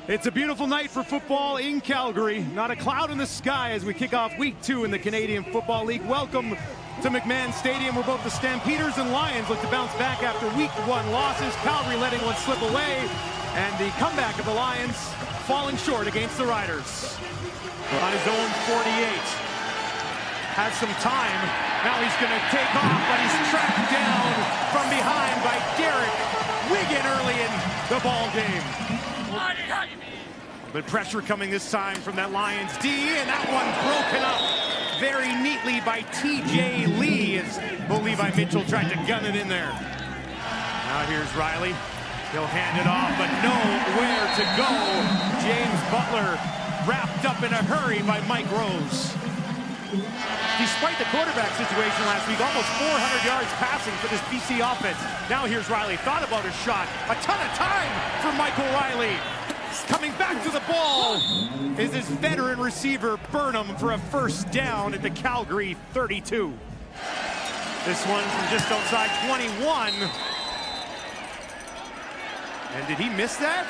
It's a beautiful night for football in Calgary. Not a cloud in the sky as we kick off week 2 in the Canadian Football League. Welcome to McMahon Stadium, where both the Stampeders and Lions look to bounce back after week 1 losses. Calgary letting one slip away, and the comeback of the Lions falling short against the Riders. On his own 48. Has some time. Now he's going to take off, but he's tracked down from behind by Derek Wigan early in the ball game. But pressure coming this time from that Lions D, and that one broken up very neatly by TJ Lee as Bo Levi Mitchell tried to gun it in there. Now here's Riley. He'll hand it off, but nowhere to go. James Butler wrapped up in a hurry by Mike Rose. Despite the quarterback situation last week, almost 400 yards passing for this BC offense. Now here's Riley, thought about his shot. A ton of time for Michael Riley. Coming back to the ball is his veteran receiver, Burnham, for a first down at the Calgary 32. This one from just outside 21. And did he miss that?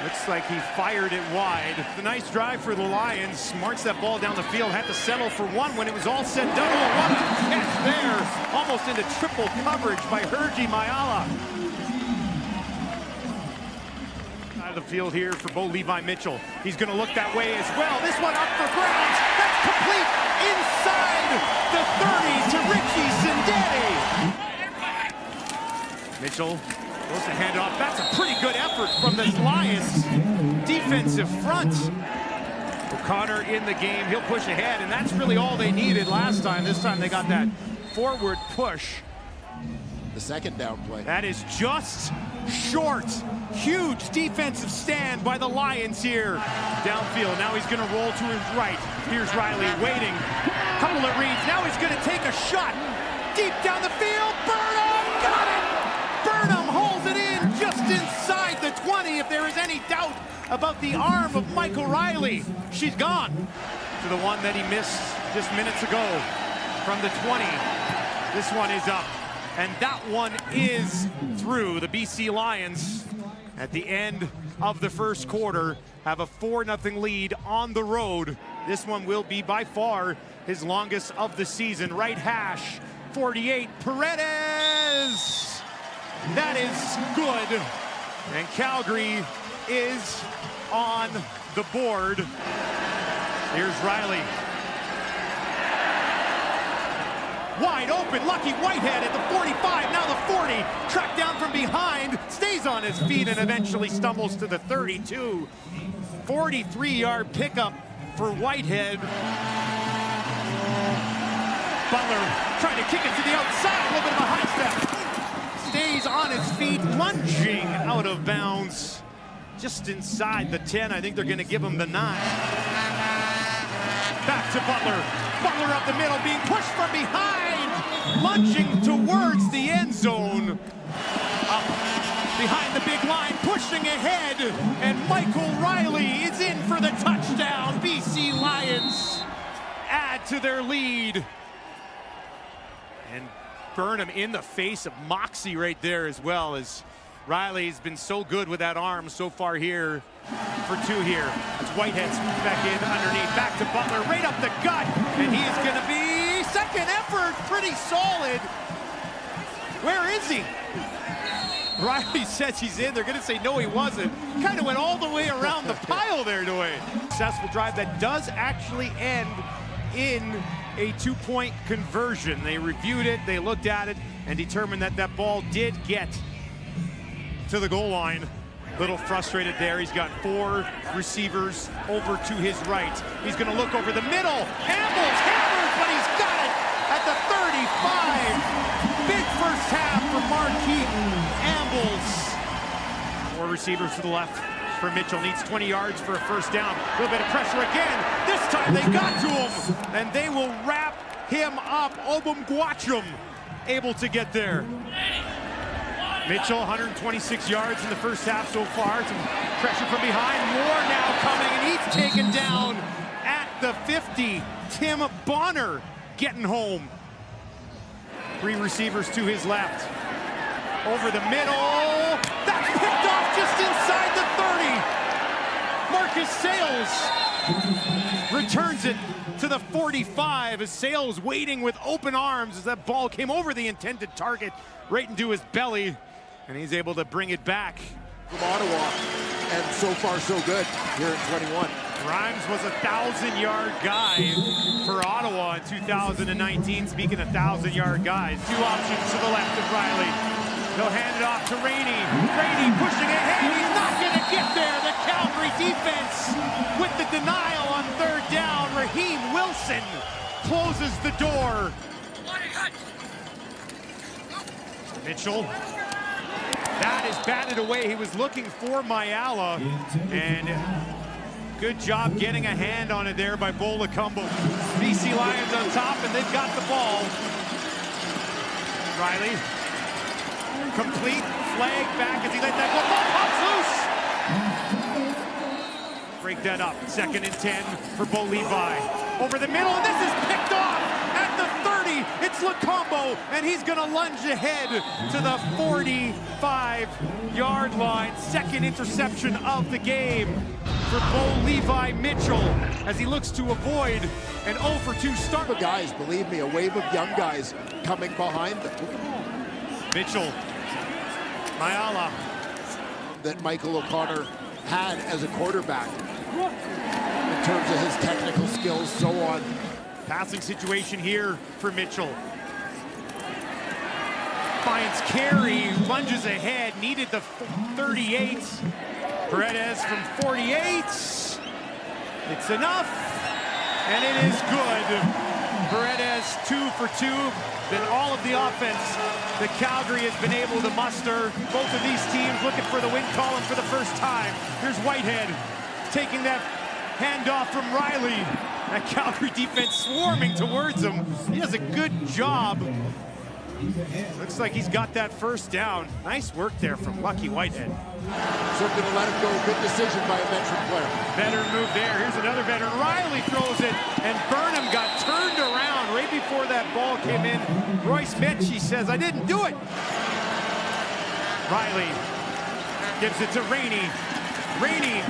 Looks like he fired it wide. The nice drive for the Lions. Marched that ball down the field. Had to settle for one when it was all said and done. Oh, what a catch there. Almost into triple coverage by Hergy Mayala. Out of the field here for Bo Levi Mitchell. He's going to look that way as well. This one up for grabs. That's complete inside the 30 to Richie Sindeti. Mitchell goes to hand off. That's a pretty good effort from this Lions defensive front. O'Connor in the game. He'll push ahead, and that's really all they needed last time. This time they got that forward push. The second down play. That is just short. Huge defensive stand by the Lions here. Downfield. Now he's going to roll to his right. Here's Riley waiting. Couple of reads. Now he's going to take a shot. Deep down the field. Burnham got it. Burnham holds it in just inside the 20. If there is any doubt about the arm of Michael Riley, she's gone to the one that he missed just minutes ago from the 20. This one is up, and that one is through. The BC Lions at the end of the first quarter have a 4-0 lead on the road. This one will be by far his longest of the season. Right hash 48, Paredes. That is good, and Calgary is on the board. Here's Riley. Wide open, Lucky Whitehead at the 45, now the 40, tracked down from behind, stays on his feet and eventually stumbles to the 32. 43-yard pickup for Whitehead. Butler trying to kick it to the outside, a little bit of a high step. Stays on his feet, lunging out of bounds. Just inside the 10. I think they're going to give him the 9. Back to Butler. Butler up the middle, being pushed from behind. Lunging towards the end zone. Up behind the big line, pushing ahead. And Michael Riley is in for the touchdown. BC Lions add to their lead. And Burnham in the face of moxie right there as well, as Riley's been so good with that arm so far here for 2 here. As Whitehead's back in underneath, back to Butler, right up the gut, and he is going to be second effort, pretty solid. Where is he? Riley says he's in. They're going to say no, he wasn't. Kind of went all the way around the pile there, Dwayne. Successful drive that does actually end in a 2-point conversion. They reviewed it, they looked at it, and determined that that ball did get to the goal line. Little frustrated there. He's got 4 receivers over to his right. He's going to look over the middle. Ambles hammers, but he's got it at the 35. Big first half for Marquis Ambles. 4 receivers to the left for Mitchell. Needs 20 yards for a first down. A little bit of pressure again. This time they got to him, and they will wrap him up. Obum Gwachum able to get there. Mitchell, 126 yards in the first half so far. Some pressure from behind. More now coming, and he's taken down at the 50. Tim Bonner getting home. 3 receivers to his left. Over the middle. That's picked off just inside the 30. Returns it to the 45 as Sales waiting with open arms as that ball came over the intended target right into his belly, and he's able to bring it back. From Ottawa, and so far so good here in 21. Grimes was a 1,000-yard guy for Ottawa in 2019. Speaking of 1,000-yard guys, two options to the left of Riley. They'll hand it off to Rainey. Rainey pushing ahead. He's not going to get there. The Calgary defense with the denial on third down. Raheem Wilson closes the door. Mitchell. That is batted away. He was looking for Mayala, and good job getting a hand on it there by Bo Lacombo. BC Lions on top, and they've got the ball. Riley, complete, flag back as he let that ball pops loose. Break that up, 2nd and 10 for Bo Levi. Over the middle, and this is picked off at the 30. It's Lacombo, and he's gonna lunge ahead to the 45-yard line. 2nd interception of the game for Bo Levi Mitchell as he looks to avoid an 0 for 2 start. The guys, believe me, a wave of young guys coming behind them. Mitchell, Mayala. That Michael O'Connor had as a quarterback in terms of his technical skills, so on. Passing situation here for Mitchell. Finds carry, lunges ahead, needed the 38. Paredes from 48. It's enough, and it is good. Paredes 2 for 2. Then all of the offense that Calgary has been able to muster. Both of these teams looking for the win column for the first time. Here's Whitehead taking that handoff from Riley. That Calgary defense swarming towards him. He does a good job. Looks like he's got that first down. Nice work there from Lucky Whitehead. So going to let him go. Good decision by a veteran player. Veteran move there. Here's another veteran. Riley throws it, and Burnham got turned around right before that ball came in. Royce Metchie says, I didn't do it. Riley gives it to Rainey. Rainey,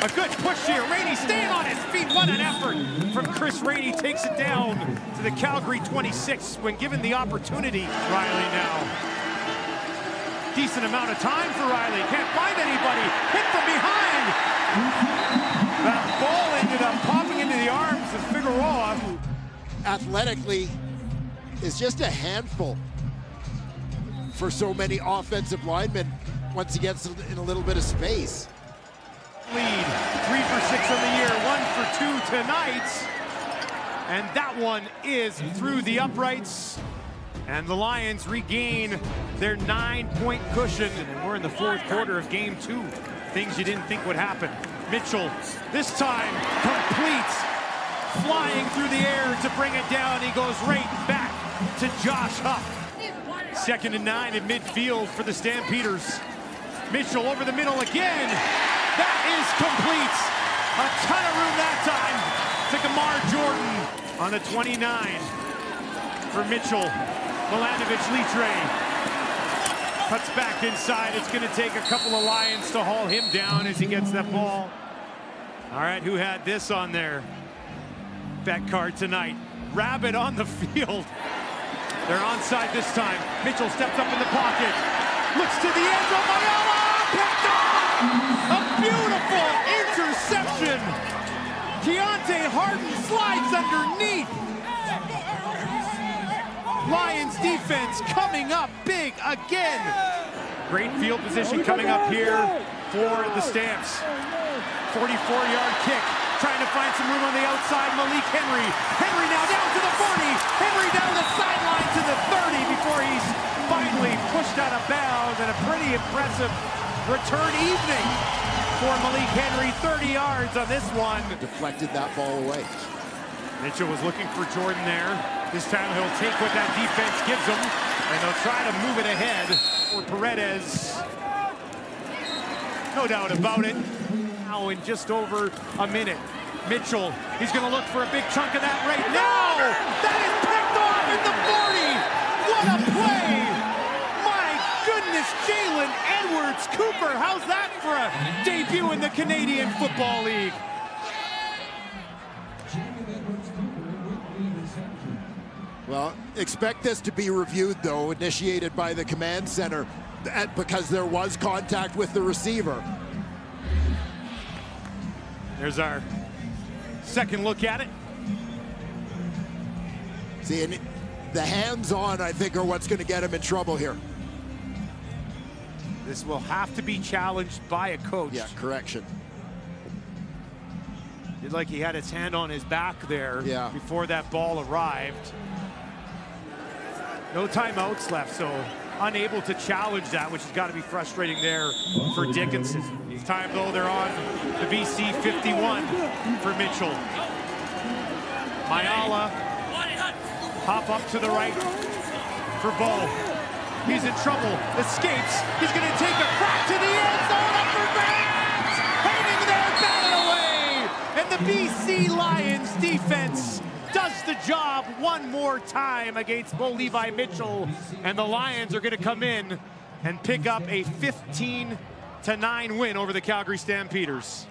a good push here. Rainey staying on his feet. What an effort from Chris Rainey. Takes it down to the Calgary 26 when given the opportunity. Riley now. Decent amount of time for Riley. Can't find anybody. Hit from behind. That ball ended up popping into the arms of Figueroa. Athletically is just a handful for so many offensive linemen once he gets in a little bit of space. Lead, 3 for 6 on the year, 1 for 2 tonight. And that one is through the uprights. And the Lions regain their 9-point cushion. And we're in the 4th quarter of game 2. Things you didn't think would happen. Mitchell, this time, completes. Flying through the air to bring it down. He goes right back to Josh Huff. 2nd and 9 at midfield for the Stampeders. Mitchell over the middle again. That is complete. A ton of room that time to Gamar Jordan on the 29 for Mitchell. Milanovic Litre cuts back inside. It's going to take a couple of Lions to haul him down as he gets that ball. All right, who had this on their bet card tonight? Rabbit on the field. They're onside this time. Mitchell steps up in the pocket. Looks to the end zone. Mayala picked off! A beautiful interception. Keontae Harden slides underneath. Lions defense coming up big again. Great field position coming up here for the Stamps. 44-yard kick. Trying to find some room on the outside. Malik Henry. Henry now down to the 40. Henry down the sideline to the 30 before he's finally pushed out of bounds. And a pretty impressive return evening for Malik Henry. 30 yards on this one. Deflected that ball away. Mitchell was looking for Jordan there. This time he'll take what that defense gives him, and they'll try to move it ahead for Paredes. No doubt about it. Now in just over a minute. Mitchell, he's going to look for a big chunk of that right now. That is picked off in the 40. What a play. My goodness, Jalen Edwards Cooper. How's that for a debut in the Canadian Football League? Well, expect this to be reviewed, though, initiated by the command center, because there was contact with the receiver. There's our second look at it. See, and the hands-on, I think, are what's going to get him in trouble here. This will have to be challenged by a coach. Yeah, correction. Did like he had his hand on his back there before that ball arrived. No timeouts left, so unable to challenge that, which has got to be frustrating there for Dickinson. This time, though, they're on the BC 51 for Mitchell. Mayala, hop up to the right for Bo. He's in trouble, escapes. He's going to take a crack to the end zone, up for grabs! Hanging there, batted away! And the BC Lions defense does the job one more time against Bo Levi Mitchell, and the Lions are going to come in and pick up a 15-9 win over the Calgary Stampeders.